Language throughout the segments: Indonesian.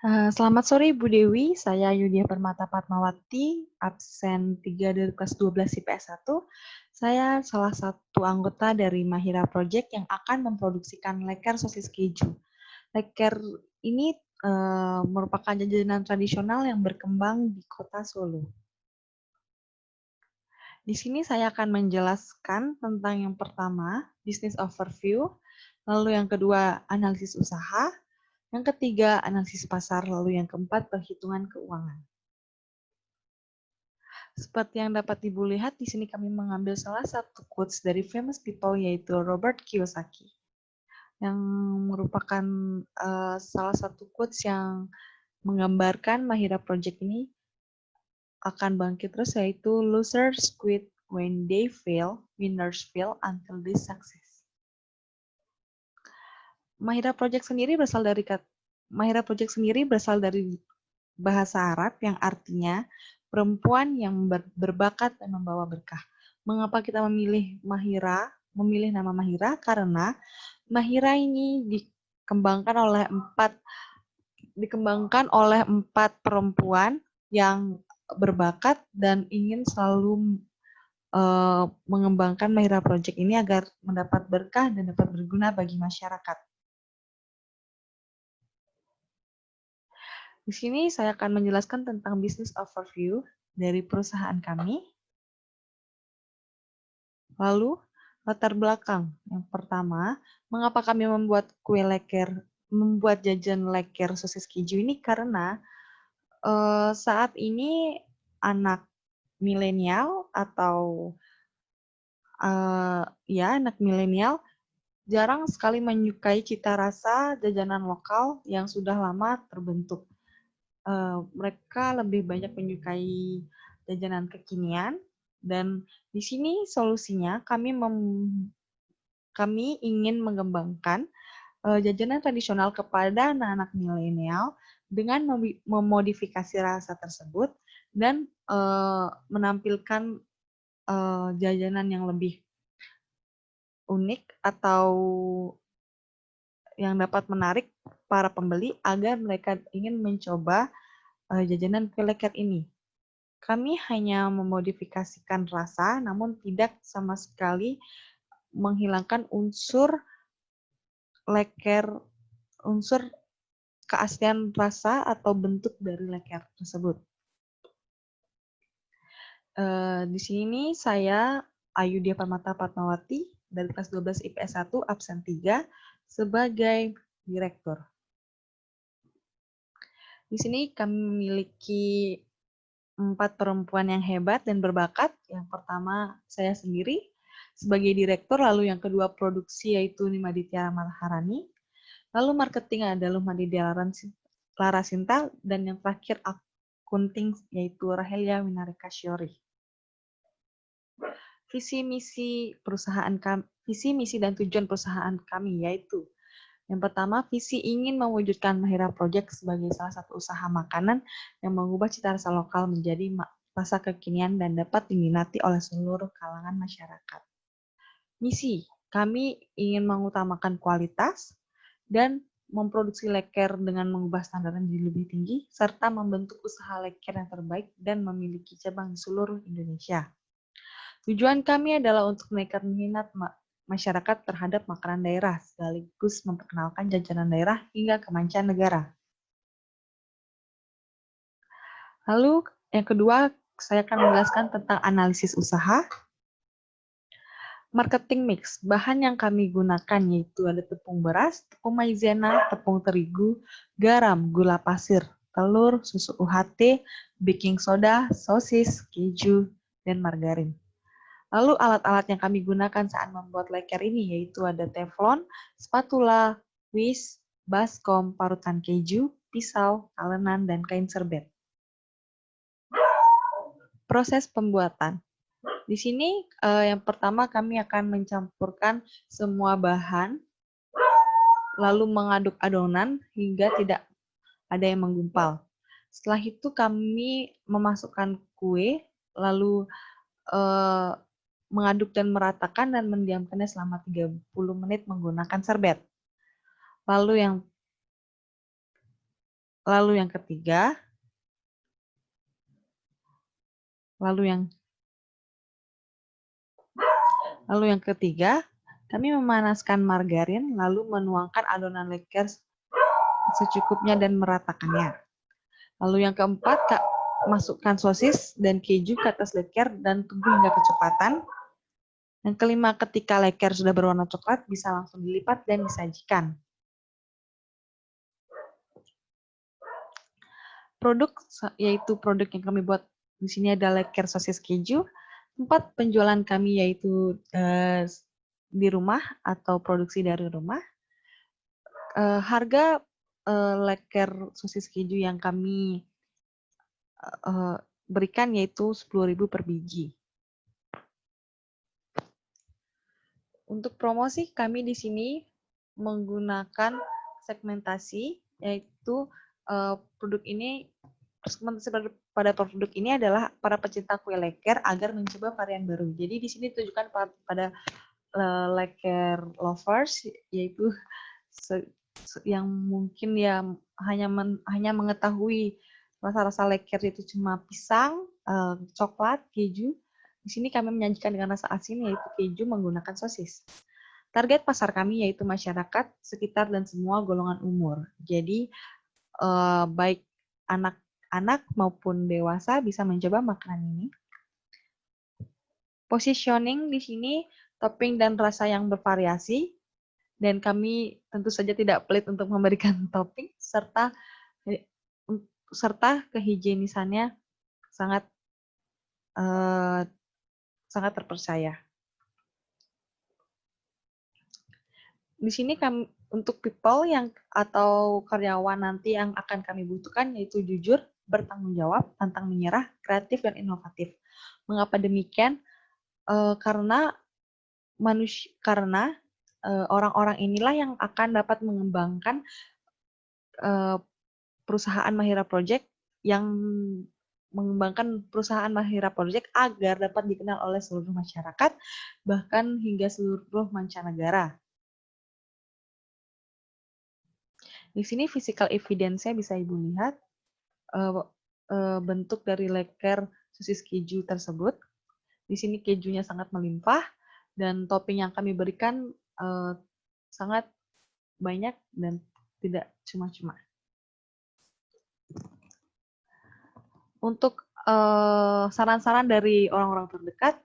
Selamat sore Ibu Dewi, saya Yudia Permata Fatmawati, absen 3 dari kelas 12 IPS 1. Saya salah satu anggota dari Mahira Project yang akan memproduksikan leker sosis keju. Leker ini merupakan jajanan tradisional yang berkembang di kota Solo. Di sini saya akan menjelaskan tentang yang pertama, business overview, lalu yang kedua, analisis usaha, yang ketiga, analisis pasar, lalu yang keempat, perhitungan keuangan. Seperti yang dapat Ibu lihat, di sini kami mengambil salah satu quotes dari famous people, yaitu Robert Kiyosaki, yang merupakan salah satu quotes yang menggambarkan Mahira Project ini akan bangkit terus, yaitu losers quit when they fail, winners fail until they success. Mahira Project sendiri berasal dari bahasa Arab yang artinya perempuan yang berbakat dan membawa berkah. Mengapa kita memilih nama Mahira? Karena Mahira ini dikembangkan oleh empat perempuan yang berbakat dan ingin selalu mengembangkan Mahira Project ini agar mendapat berkah dan dapat berguna bagi masyarakat. Di sini saya akan menjelaskan tentang business overview dari perusahaan kami. Lalu, latar belakang. Yang pertama, mengapa kami membuat jajan leker sosis keju ini? Karena saat ini anak milenial atau anak milenial jarang sekali menyukai cita rasa jajanan lokal yang sudah lama terbentuk. Mereka lebih banyak menyukai jajanan kekinian, dan di sini solusinya kami ingin mengembangkan jajanan tradisional kepada anak-anak milenial dengan memodifikasi rasa tersebut dan menampilkan jajanan yang lebih unik atau yang dapat menarik para pembeli agar mereka ingin mencoba jajanan kue leker ini. Kami hanya memodifikasikan rasa, namun tidak sama sekali menghilangkan unsur keaslian rasa atau bentuk dari leker tersebut. Di sini saya Ayudia Permata Fatmawati dari kelas 12 IPS 1 absen 3 sebagai direktur. Di sini kami memiliki 4 perempuan yang hebat dan berbakat. Yang pertama saya sendiri sebagai direktur, lalu yang kedua produksi yaitu Nimaditya Maharani, lalu marketing ada Lumaditya Larasinta, dan yang terakhir akunting yaitu Rahelia Winarika Syori. Visi misi dan tujuan perusahaan kami yaitu yang pertama, visi ingin mewujudkan Mahira Project sebagai salah satu usaha makanan yang mengubah cita rasa lokal menjadi rasa kekinian dan dapat diminati oleh seluruh kalangan masyarakat. Misi, kami ingin mengutamakan kualitas dan memproduksi leker dengan mengubah standar yang lebih tinggi, serta membentuk usaha leker yang terbaik dan memiliki cabang di seluruh Indonesia. Tujuan kami adalah untuk menaikkan minat masyarakat terhadap makanan daerah, sekaligus memperkenalkan jajanan daerah hingga ke mancanegara. Lalu yang kedua, saya akan menjelaskan tentang analisis usaha. Marketing mix, bahan yang kami gunakan yaitu ada tepung beras, tepung maizena, tepung terigu, garam, gula pasir, telur, susu UHT, baking soda, sosis, keju, dan margarin. Lalu alat-alat yang kami gunakan saat membuat leker ini yaitu ada teflon, spatula, whisk, baskom, parutan keju, pisau, talenan, dan kain serbet. Proses pembuatan. Di sini yang pertama kami akan mencampurkan semua bahan, lalu mengaduk adonan hingga tidak ada yang menggumpal. Setelah itu kami memasukkan kue, lalu mengaduk dan meratakan dan mendiamkannya selama 30 menit menggunakan serbet. Lalu yang ketiga, kami memanaskan margarin lalu menuangkan adonan leker secukupnya dan meratakannya. Lalu yang keempat, masukkan sosis dan keju ke atas leker dan tunggu hingga kecepatan. Yang kelima, ketika leker sudah berwarna coklat, bisa langsung dilipat dan disajikan. Produk, yaitu produk yang kami buat di sini ada leker sosis keju. Tempat penjualan kami yaitu di rumah atau produksi dari rumah. Harga leker sosis keju yang kami berikan yaitu 10.000 per biji. Untuk promosi kami di sini menggunakan segmentasi, yaitu produk ini, pada produk ini adalah para pecinta kue leker agar mencoba varian baru. Jadi di sini ditujukan pada leker lovers, yaitu yang mungkin ya hanya mengetahui rasa-rasa leker itu cuma pisang, coklat, keju. Di sini kami menyajikan dengan rasa asin yaitu keju menggunakan sosis. Target pasar kami yaitu masyarakat sekitar dan semua golongan umur. Jadi baik anak-anak maupun dewasa bisa mencoba makanan ini. Positioning di sini topping dan rasa yang bervariasi, dan kami tentu saja tidak pelit untuk memberikan topping serta kehigienisannya sangat terpercaya. Di sini kami untuk people atau karyawan nanti yang akan kami butuhkan yaitu jujur, bertanggung jawab, pantang menyerah, kreatif dan inovatif. Mengapa demikian? Karena orang-orang inilah yang akan dapat mengembangkan perusahaan Mahira Project agar dapat dikenal oleh seluruh masyarakat, bahkan hingga seluruh mancanegara. Di sini physical evidence-nya bisa Ibu lihat, bentuk dari leker sosis keju tersebut. Di sini kejunya sangat melimpah, dan topping yang kami berikan sangat banyak dan tidak cuma-cuma. Untuk saran-saran dari orang-orang terdekat,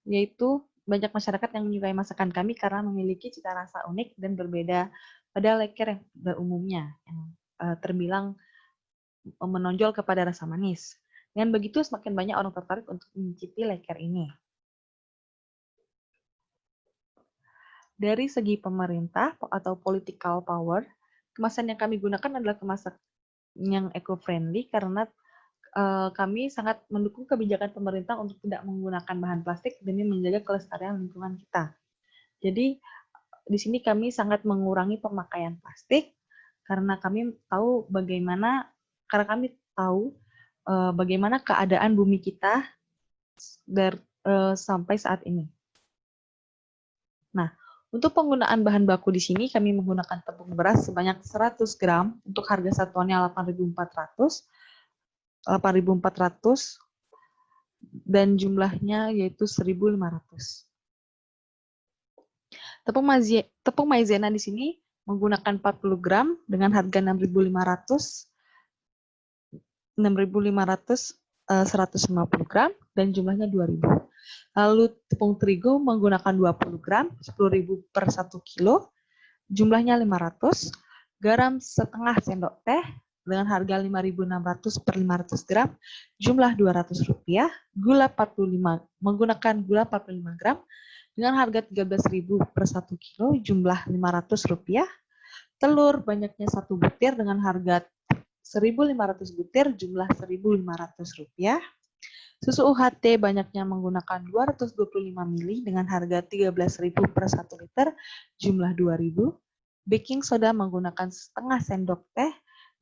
yaitu banyak masyarakat yang menyukai masakan kami karena memiliki cita rasa unik dan berbeda pada leker yang pada umumnya, yang terbilang menonjol kepada rasa manis. Dengan begitu, semakin banyak orang tertarik untuk mencicipi leker ini. Dari segi pemerintah atau political power, kemasan yang kami gunakan adalah kemasan yang eco-friendly karena kami sangat mendukung kebijakan pemerintah untuk tidak menggunakan bahan plastik demi menjaga kelestarian lingkungan kita. Jadi di sini kami sangat mengurangi pemakaian plastik karena kami tahu bagaimana keadaan bumi kita sampai saat ini. Nah, untuk penggunaan bahan baku di sini kami menggunakan tepung beras sebanyak 100 gram untuk harga satuannya 8.400 dan jumlahnya yaitu 1.500. Tepung maizena di sini menggunakan 40 gram dengan harga 6.500 150 gram dan jumlahnya 2.000. Lalu tepung terigu menggunakan 20 gram 10.000 per 1 kilo, jumlahnya 500. Garam setengah sendok teh dengan harga 5.600 per 500 gram, jumlah Rp200. Gula 45 menggunakan gula 45 gram dengan harga 13.000 per 1 kilo, jumlah Rp500. Telur banyaknya 1 butir dengan harga 1.500 butir, jumlah Rp1.500. Susu UHT banyaknya menggunakan 225 ml dengan harga 13.000 per 1 liter, jumlah 2.000. Baking soda menggunakan setengah sendok teh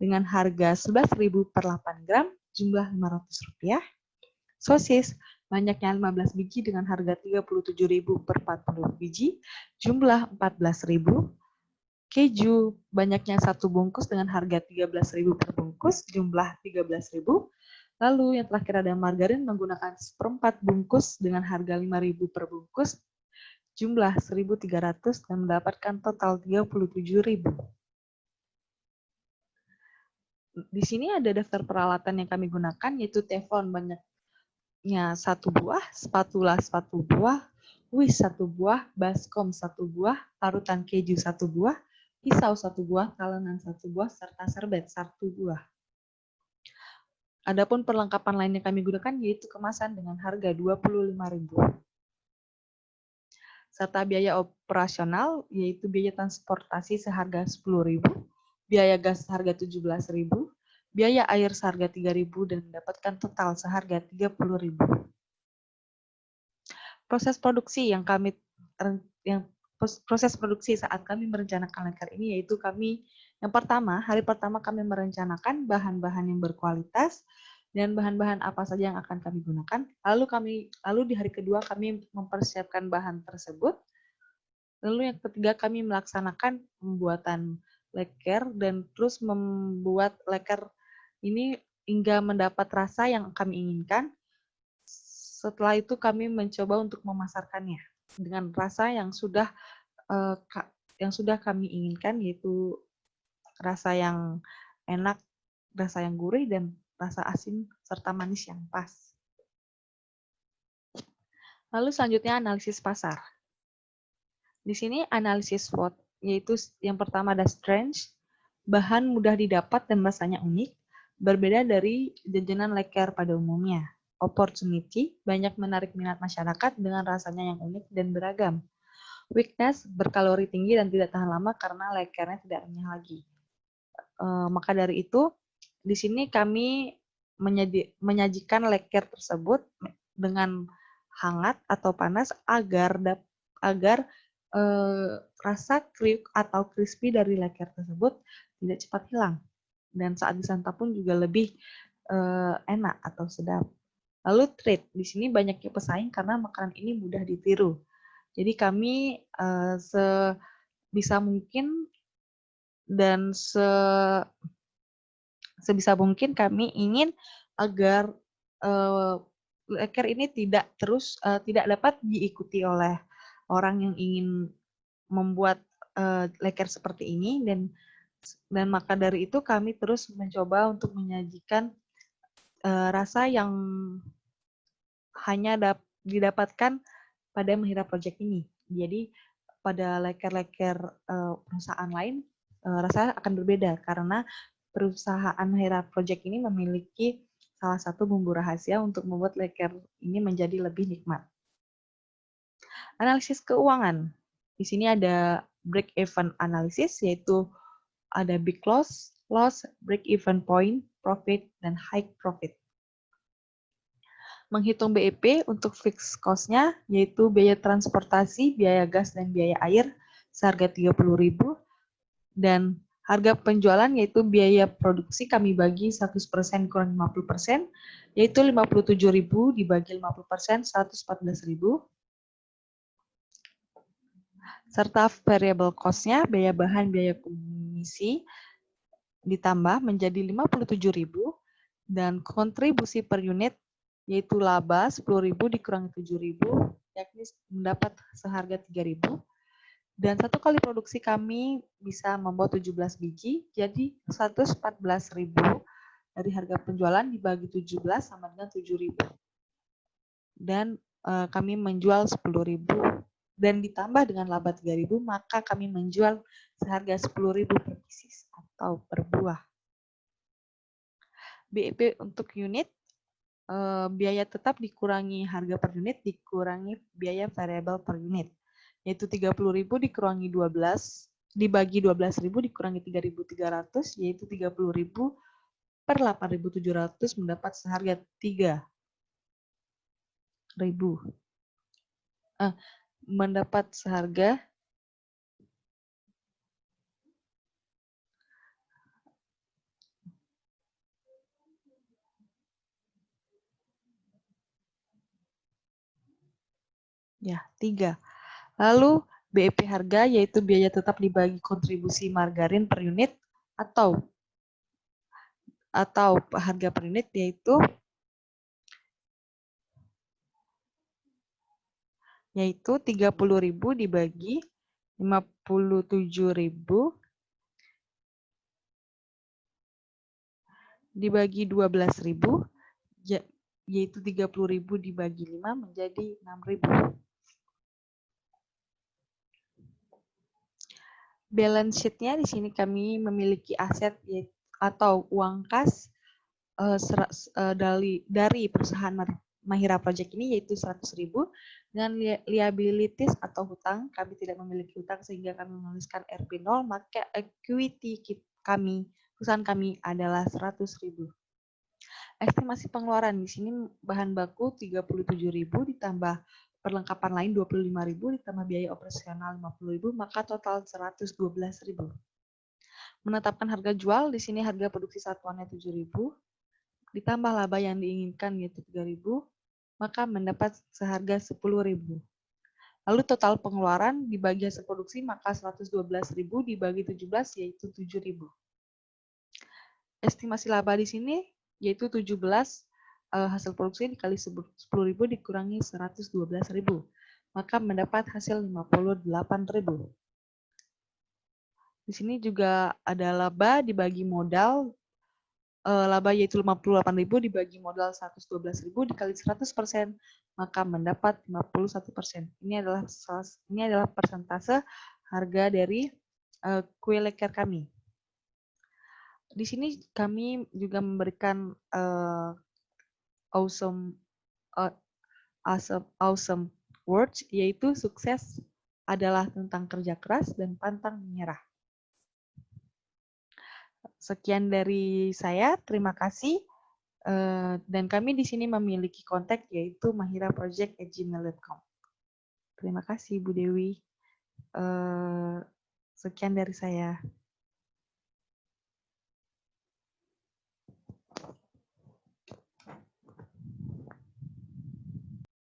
dengan harga 11.000 per 8 gram, jumlah Rp500. Sosis banyaknya 15 biji dengan harga 37.000 per 40 biji, jumlah 14.000. Keju banyaknya 1 bungkus dengan harga 13.000 per bungkus, jumlah 13.000. Lalu yang terakhir ada margarin menggunakan 1/4 bungkus dengan harga 5.000 per bungkus, jumlah 1.300 dan mendapatkan total 37.000. Di sini ada daftar peralatan yang kami gunakan, yaitu teflon banyaknya 1 buah, spatula 1 buah, whisk 1 buah, baskom 1 buah, parutan keju 1 buah, pisau 1 buah, talenan 1 buah, serta serbet 1 buah. Adapun perlengkapan lain yang kami gunakan yaitu kemasan dengan harga 25.000. Serta biaya operasional yaitu biaya transportasi seharga 10.000, biaya gas seharga 17.000, biaya air seharga 3.000 dan mendapatkan total seharga 30.000. Proses produksi proses produksi saat kami merencanakan leker ini yaitu yang pertama, hari pertama kami merencanakan bahan-bahan yang berkualitas dan bahan-bahan apa saja yang akan kami gunakan. Lalu di hari kedua kami mempersiapkan bahan tersebut. Lalu yang ketiga kami melaksanakan pembuatan leker dan terus membuat leker ini hingga mendapat rasa yang kami inginkan. Setelah itu kami mencoba untuk memasarkannya dengan rasa yang sudah kami inginkan, yaitu rasa yang enak, rasa yang gurih, dan rasa asin serta manis yang pas. Lalu selanjutnya analisis pasar. Di sini analisis SWOT, yaitu yang pertama ada strength, bahan mudah didapat dan rasanya unik, berbeda dari jajanan leker pada umumnya. Opportunity, banyak menarik minat masyarakat dengan rasanya yang unik dan beragam. Weakness, berkalori tinggi dan tidak tahan lama karena lekernya tidak renyah lagi. Maka dari itu, di sini kami menyajikan leker tersebut dengan hangat atau panas agar rasa kriuk atau crispy dari leker tersebut tidak cepat hilang. Dan saat disantap pun juga lebih enak atau sedap. Lalu trade, di sini banyaknya pesaing karena makanan ini mudah ditiru. Jadi kami sebisa mungkin dan sebisa mungkin kami ingin agar leker ini tidak dapat diikuti oleh orang yang ingin membuat leker seperti ini dan maka dari itu kami terus mencoba untuk menyajikan rasa yang hanya didapatkan pada Mahira Project ini. Jadi pada leker-leker perusahaan lain rasanya akan berbeda karena perusahaan Mahira Project ini memiliki salah satu bumbu rahasia untuk membuat leker ini menjadi lebih nikmat. Analisis keuangan. Di sini ada break-even analysis, yaitu ada big loss, break-even point, profit, dan high profit. Menghitung BEP untuk fixed cost-nya, yaitu biaya transportasi, biaya gas, dan biaya air seharga 30.000, dan harga penjualan yaitu biaya produksi kami bagi 100% kurang 50%, yaitu 57.000 dibagi 50%, 114.000. Serta variable cost-nya, biaya bahan, biaya komisi, ditambah menjadi 57.000, dan kontribusi per unit yaitu laba 10.000 dikurangi 7.000, yakni mendapat seharga 3.000. Dan satu kali produksi kami bisa membuat 17 biji, jadi 114.000 dari harga penjualan dibagi 17 sama dengan 7.000. Dan kami menjual 10.000 dan ditambah dengan laba 3.000, maka kami menjual seharga 10.000 per pieces atau per buah. BEP untuk unit, biaya tetap dikurangi harga per unit dikurangi biaya variabel per unit, yaitu 30.000 dikurangi 12 dibagi 12.000 dikurangi 3.300, yaitu 30.000 per 8.700 mendapat seharga 3.000. Mendapat seharga ya 3. Lalu BEP harga yaitu biaya tetap dibagi kontribusi margarin per unit atau harga per unit yaitu 30.000 dibagi 57.000 dibagi 12.000 yaitu 30.000 dibagi 5 menjadi 6.000. Balance sheet-nya di sini kami memiliki aset atau uang kas dari perusahaan Mahira Project ini yaitu 100.000 dengan liabilities atau hutang. Kami tidak memiliki hutang sehingga kami menuliskan RP0, maka equity perusahaan kami adalah 100.000. Estimasi pengeluaran di sini bahan baku 37.000 ditambah perlengkapan lain 25.000 ditambah biaya operasional 50.000 maka total 112.000. Menetapkan harga jual di sini harga produksi satuannya 7.000 ditambah laba yang diinginkan yaitu 3.000 maka mendapat seharga 10.000. Lalu total pengeluaran dibagi hasil produksi maka 112.000 dibagi 17 yaitu 7.000. Estimasi laba di sini yaitu 17 hasil produksi dikali 10.000 dikurangi 112.000 maka mendapat hasil 58.000. Di sini juga ada laba dibagi modal, laba yaitu 58.000 dibagi modal 112.000 dikali 100% maka mendapat 51%. Ini adalah persentase harga dari kue leker kami. Di sini kami juga memberikan awesome words, yaitu sukses adalah tentang kerja keras dan pantang menyerah. Sekian dari saya, terima kasih. Dan kami di sini memiliki kontak yaitu mahiraproject@gmail.com. Terima kasih Bu Dewi. Sekian dari saya.